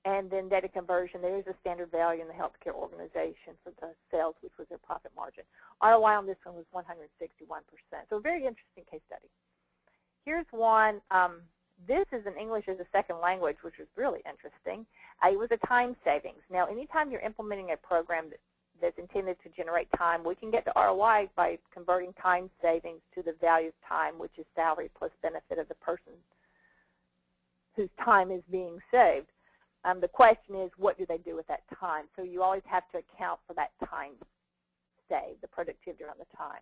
and then data conversion. There is a standard value in the healthcare organization for the sales, which was their profit margin. ROI on this one was 161%. So a very interesting case study. Here's one. This is in English as a second language, which was really interesting. It was a time savings. Now, anytime you're implementing a program that's intended to generate time, we can get to ROI by converting time savings to the value of time, which is salary plus benefit of the person whose time is being saved. The question is, what do they do with that time? So you always have to account for that time saved, the productivity on the time.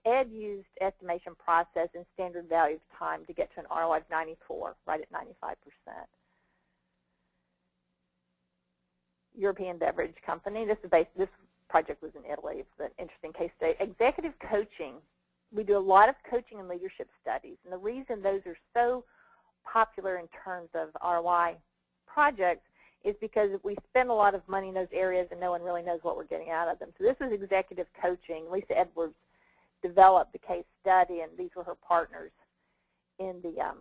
Ed used estimation process and standard value of time to get to an ROI of 94, right at 95%. European Beverage Company. This project was in Italy. It's an interesting case study. Executive coaching. We do a lot of coaching and leadership studies, and the reason those are so popular in terms of ROI projects is because we spend a lot of money in those areas and no one really knows what we're getting out of them. So this is executive coaching. Lisa Edwards developed the case study, and these were her partners in the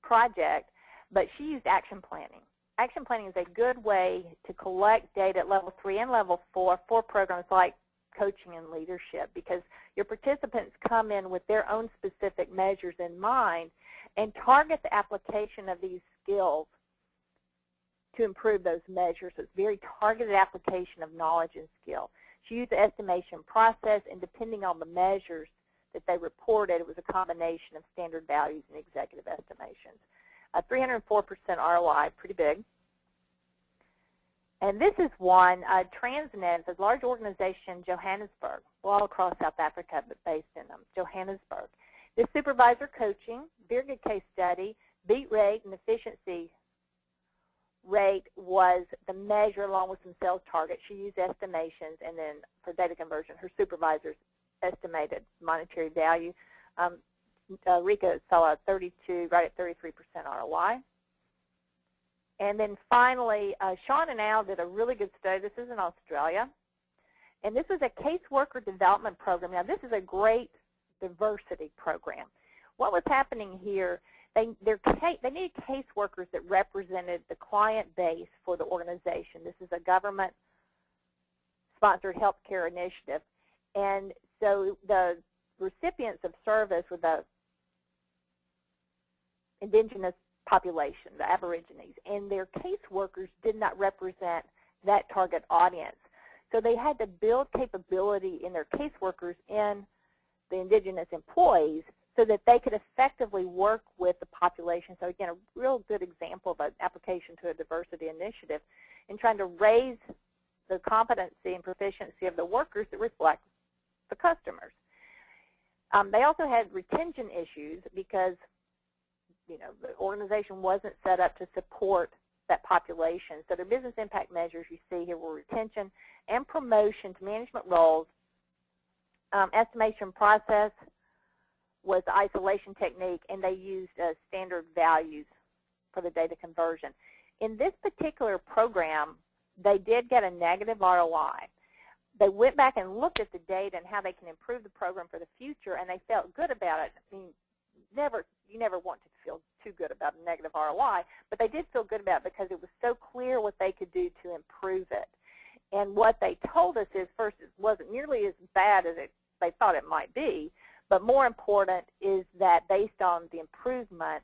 project, but she used action planning. Action planning is a good way to collect data at level 3 and level 4 for programs like coaching and leadership, because your participants come in with their own specific measures in mind and target the application of these skills to improve those measures. So it's very targeted application of knowledge and skill. She used the estimation process, and depending on the measures that they reported, it was a combination of standard values and executive estimations. 304% ROI, pretty big. And this is one, Transnet, a large organization, Johannesburg, all across South Africa, but based in Johannesburg. This supervisor coaching, very good case study. Beat rate and efficiency rate was the measure along with some sales targets. She used estimations, and then for data conversion, her supervisors estimated monetary value. Rika saw a 32, right at 33% ROI. And then finally, Sean and Al did a really good study. This is in Australia. And this was a caseworker development program. Now, this is a great diversity program. What was happening here, they needed caseworkers that represented the client base for the organization. This is a government-sponsored healthcare initiative. And so the recipients of service were the indigenous population, the Aborigines, and their caseworkers did not represent that target audience. So they had to build capability in their caseworkers in the indigenous employees so that they could effectively work with the population. So again, a real good example of an application to a diversity initiative in trying to raise the competency and proficiency of the workers that reflect the customers. They also had retention issues because the organization wasn't set up to support that population. So their business impact measures you see here were retention and promotion to management roles, estimation process was the isolation technique, and they used standard values for the data conversion. In this particular program, they did get a negative ROI. They went back and looked at the data and how they can improve the program for the future, and they felt good about it. I mean, you never want to feel too good about a negative ROI, but they did feel good about it because it was so clear what they could do to improve it. And what they told us is, first, it wasn't nearly as bad as they thought it might be, but more important is that based on the improvement,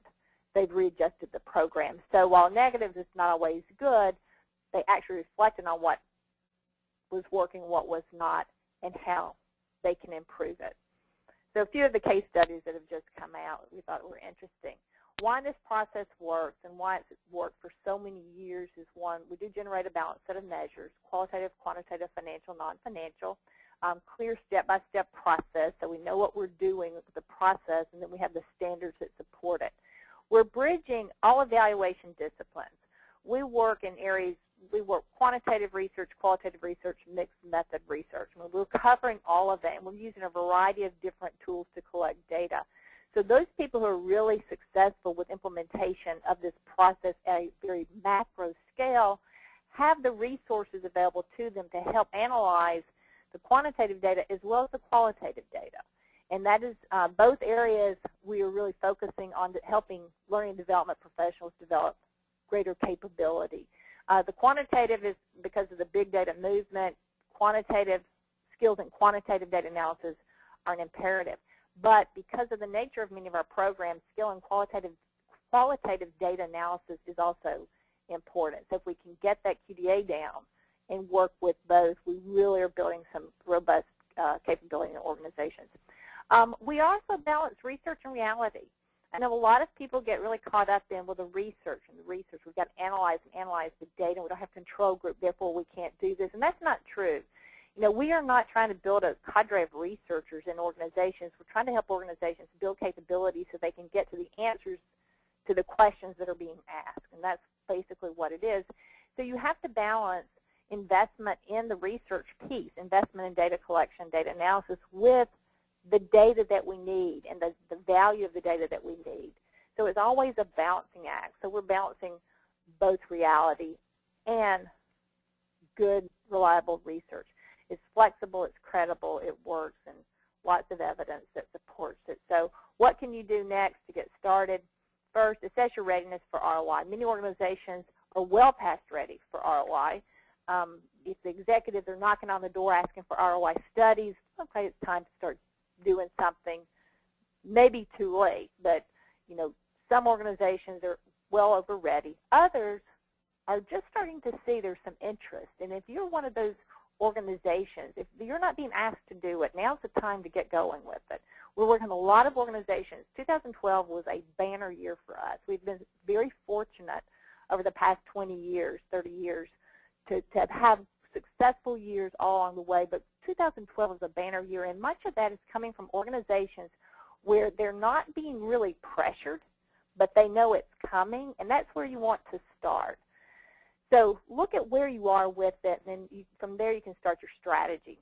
they've readjusted the program. So while negative is not always good, they actually reflected on what was working, what was not, and how they can improve it. So a few of the case studies that have just come out we thought were interesting. Why this process works and why it's worked for so many years is, one, we do generate a balanced set of measures: qualitative, quantitative, financial, non-financial, clear step-by-step process, so we know what we're doing with the process, and then we have the standards that support it. We're bridging all evaluation disciplines. We work in areas, we work quantitative research, qualitative research, mixed method research. And we're covering all of that, and we're using a variety of different tools to collect data. So those people who are really successful with implementation of this process at a very macro scale have the resources available to them to help analyze the quantitative data as well as the qualitative data. And that is both areas we are really focusing on helping learning and development professionals develop greater capability. The quantitative is because of the big data movement. Quantitative skills and quantitative data analysis are an imperative. But because of the nature of many of our programs, skill and qualitative data analysis is also important. So if we can get that QDA down and work with both, we really are building some robust capability in organizations. We also balance research and reality. I know a lot of people get really caught up in, well, the research and the research. We've got to analyze the data. We don't have control group, therefore we can't do this. And that's not true. You know, we are not trying to build a cadre of researchers in organizations. We're trying to help organizations build capability so they can get to the answers to the questions that are being asked. And that's basically what it is. So you have to balance investment in the research piece, investment in data collection, data analysis, with the data that we need and the value of the data that we need. So it's always a balancing act. So we're balancing both reality and good, reliable research. It's flexible, it's credible, it works, and lots of evidence that supports it. So what can you do next to get started? First, assess your readiness for ROI. Many organizations are well past ready for ROI. If the executives are knocking on the door asking for ROI studies, okay, it's time to start doing something. Maybe too late, but you know, some organizations are well over ready. Others are just starting to see there's some interest. And if you're one of those organizations, if you're not being asked to do it, now's the time to get going with it. We're working with a lot of organizations. 2012 was a banner year for us. We've been very fortunate over the past 20 years, 30 years, to have successful years all along the way, but 2012 was a banner year, and much of that is coming from organizations where they're not being really pressured, but they know it's coming, and that's where you want to start. So look at where you are with it, and then from there you can start your strategy.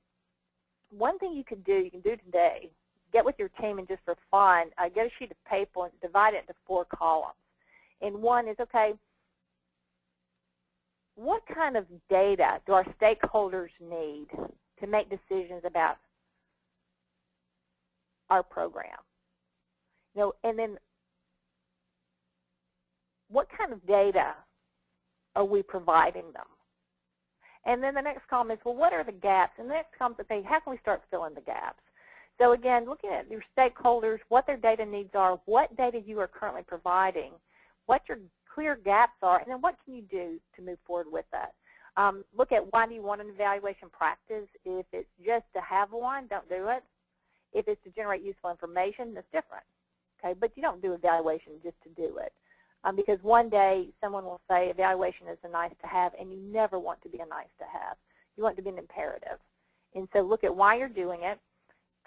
One thing you can do today, get with your team and just for fun, get a sheet of paper and divide it into 4 columns. And one is, okay, what kind of data do our stakeholders need to make decisions about our program? You know, and then what kind of data are we providing them? And then the next column is, well, what are the gaps? And the next column is, okay, how can we start filling the gaps? So again, looking at your stakeholders, what their data needs are, what data you are currently providing, what your clear gaps are, and then what can you do to move forward with that. Look at, why do you want an evaluation practice? If it's just to have one, don't do it. If it's to generate useful information, that's different. Okay, but you don't do evaluation just to do it. Because one day someone will say evaluation is a nice to have, and you never want to be a nice to have. You want it to be an imperative. And so look at why you're doing it.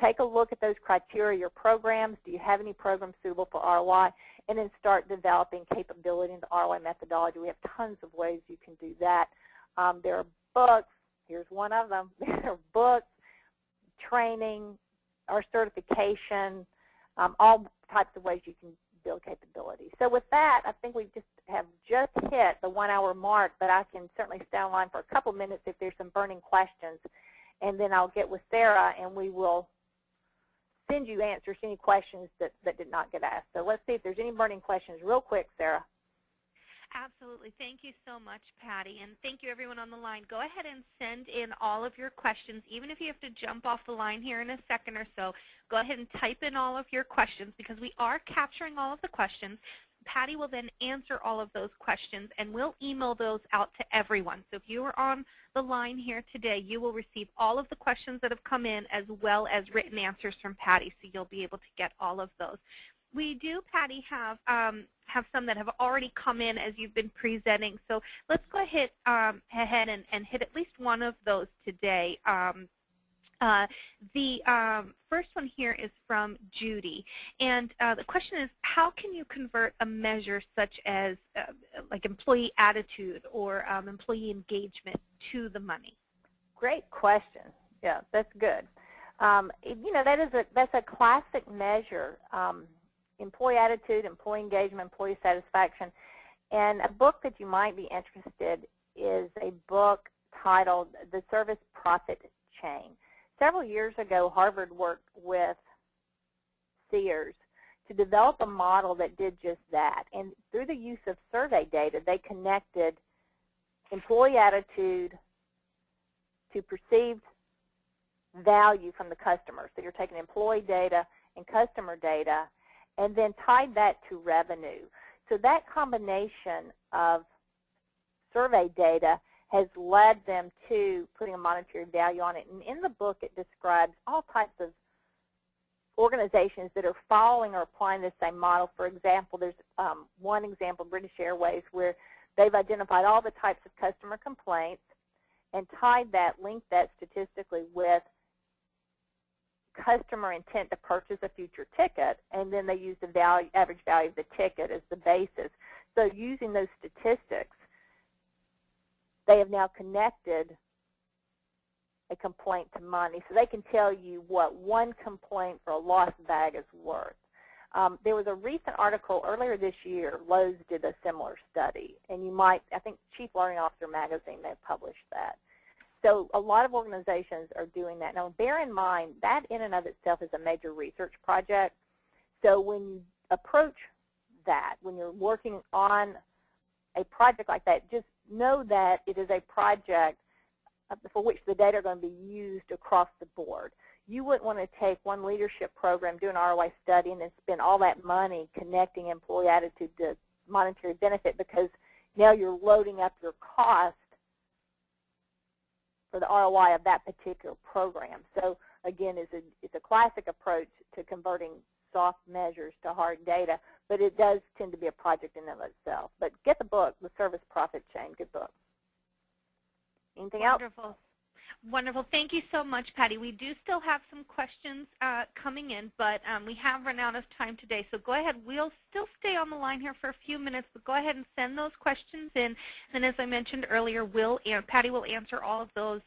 Take a look at those criteria, your programs. Do you have any programs suitable for ROI? And then start developing capability in the ROI methodology. We have tons of ways you can do that. There are books. Here's one of them. There are books, training, our certification, all types of ways you can build capability. So with that, I think we have just hit the 1-hour mark, but I can certainly stay online for a couple minutes if there's some burning questions, and then I'll get with Sarah and we will send you answers to any questions that did not get asked. So let's see if there's any burning questions real quick, Sarah. Absolutely. Thank you so much, Patty, and thank you everyone on the line. Go ahead and send in all of your questions, even if you have to jump off the line here in a second or so. Go ahead and type in all of your questions because we are capturing all of the questions. Patty will then answer all of those questions, and we'll email those out to everyone. So if you are on the line here today, you will receive all of the questions that have come in as well as written answers from Patty, so you'll be able to get all of those. We do, Patty, have some that have already come in as you've been presenting. So let's go ahead and hit at least one of those today. The first one here is from Judy, and the question is, how can you convert a measure such as like employee attitude or employee engagement to the money? Great question. Yeah, that's good. You know, that's a classic measure. Employee attitude, employee engagement, employee satisfaction. And a book that you might be interested is a book titled The Service Profit Chain. Several years ago, Harvard worked with Sears to develop a model that did just that. And through the use of survey data, they connected employee attitude to perceived value from the customer. So you're taking employee data and customer data and then tied that to revenue. So that combination of survey data has led them to putting a monetary value on it. And in the book, it describes all types of organizations that are following or applying the same model. For example, there's one example, British Airways, where they've identified all the types of customer complaints and linked that statistically with customer intent to purchase a future ticket, and then they use the average value of the ticket as the basis. So using those statistics, they have now connected a complaint to money. So they can tell you what one complaint for a lost bag is worth. There was a recent article earlier this year, Lowe's did a similar study, and you might, I think Chief Learning Officer magazine, they published that. So a lot of organizations are doing that. Now, bear in mind, that in and of itself is a major research project. So when you approach that, when you're working on a project like that, just know that it is a project for which the data are going to be used across the board. You wouldn't want to take one leadership program, do an ROI study, and then spend all that money connecting employee attitude to monetary benefit, because now you're loading up your cost for the ROI of that particular program. So again, it's a classic approach to converting soft measures to hard data, but it does tend to be a project in and of itself. But get the book, The Service Profit Chain. Good book. Anything else? Wonderful. Wonderful. Thank you so much, Patty. We do still have some questions coming in, but we have run out of time today. So go ahead. We'll still stay on the line here for a few minutes, but go ahead and send those questions in. And as I mentioned earlier, Patty will answer all of those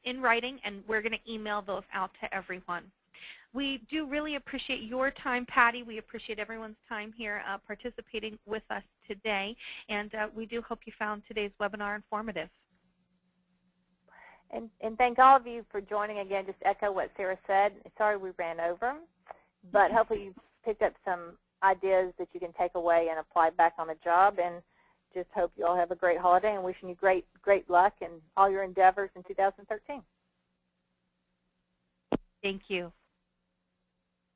in writing, and we're going to email those out to everyone. We do really appreciate your time, Patty. We appreciate everyone's time here participating with us today, and we do hope you found today's webinar informative. And thank all of you for joining again. Just echo what Sarah said. Sorry we ran over, but hopefully you picked up some ideas that you can take away and apply back on the job. And just hope you all have a great holiday, and wishing you great luck in all your endeavors in 2013. Thank you.